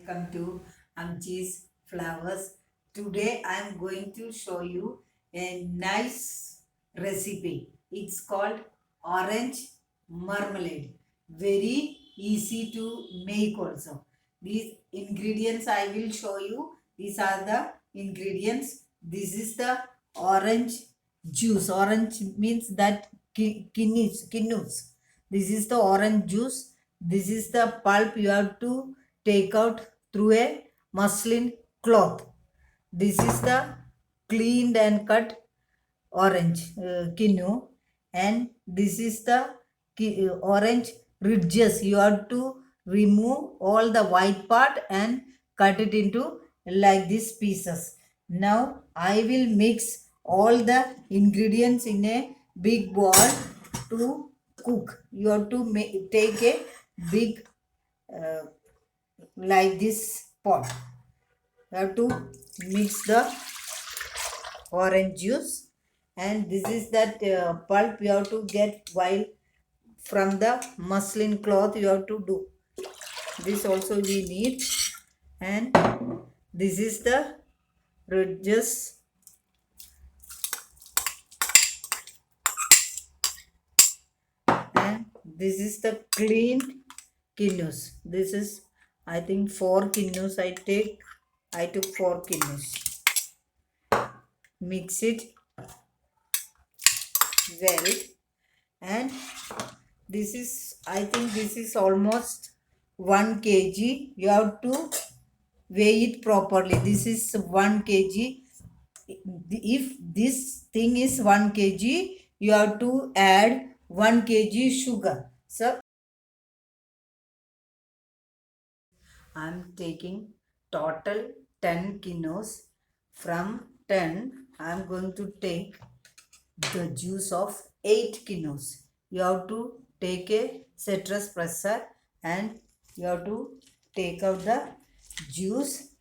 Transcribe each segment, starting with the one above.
Welcome to Amchi's Flowers. Today I am going to show you a nice recipe. It's called orange marmalade. Very easy to make also. These ingredients I will show you. These are the ingredients. This is the orange juice. Orange means that kinnus. This is the orange juice. This is the pulp you have to take out through a muslin cloth. This is the cleaned and cut orange quinoa, and this is the orange ridges. You have to remove all the white part and cut it into like these pieces. Now I will mix all the ingredients in a big bowl to cook. You have to take a big uh, like this pot. You have to mix the orange juice, and this is that pulp you have to get while from the muslin cloth. You have to do this also we need, and this is the ridges, and this is the clean quinoa. This is, I think, 4 quinoa I took 4 quinoa. Mix it well, and this is, I think this is almost 1 kg. You have to weigh it properly. This is 1 kg. If this thing is 1 kg, you have to add 1 kg sugar. So I am taking total 10 kilos. From 10 I am going to take the juice of 8 kilos. You have to take a citrus presser and you have to take out the juice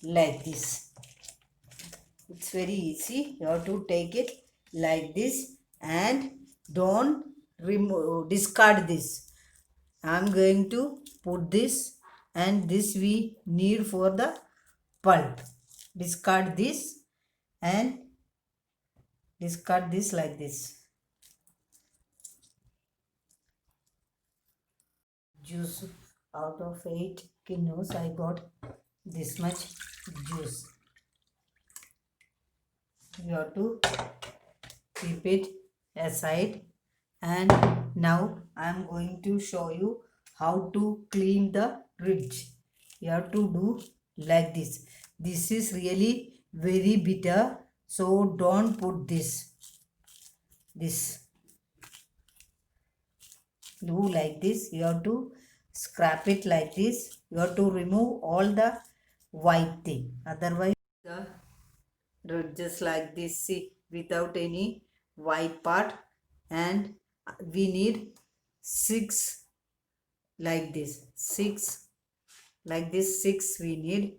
like this. It's very easy. You have to take it like this and don't discard this. I'm going to put this, and this we need for the pulp. Discard this and discard this like this. Juice out of 8 kilos, I got this much juice. You have to keep it aside, and now I am going to show you how to clean the ridge. You have to do like this. This is really very bitter, so don't put this. Do like this. You have to scrap it like this. You have to remove all the white thing, otherwise the ridges like this, see, without any white part. And we need 6 like this, 6 like this, 6 we need,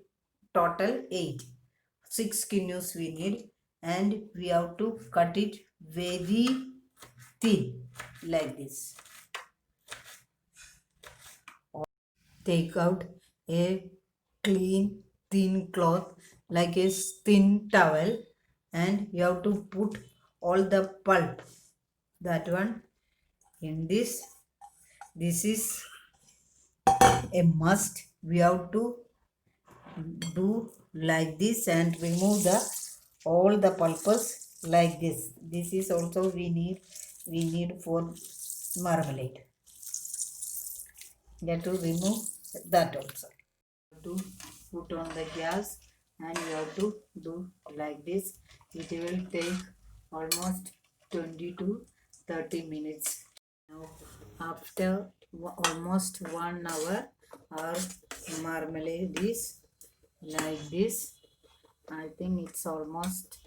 total 8, 6 kilos we need, and we have to cut it very thin like this. Take out a clean thin cloth like a thin towel, and you have to put all the pulp, that one, in this. This is a must. We have to do like this and remove the all the pulpus like this. This is also we need for marmalade. You have to remove that also. To put on the gas, and you have to do like this. It will take almost 20 to 30 minutes. Now after almost 1 hour, our marmalade is like this. I think it's almost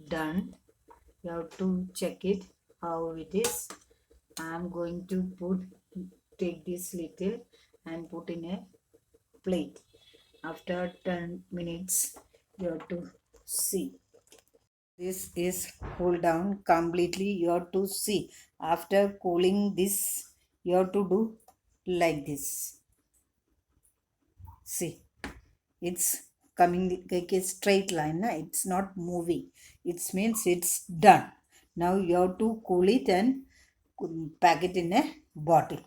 done. You have to check it how it is. I am going to take this little and put in a plate. After 10 minutes, you have to see. This is cool down completely. You have to see. After cooling this, you have to do like this. See, it's coming like a straight line. Na? It's not moving. It means it's done. Now you have to cool it and pack it in a bottle.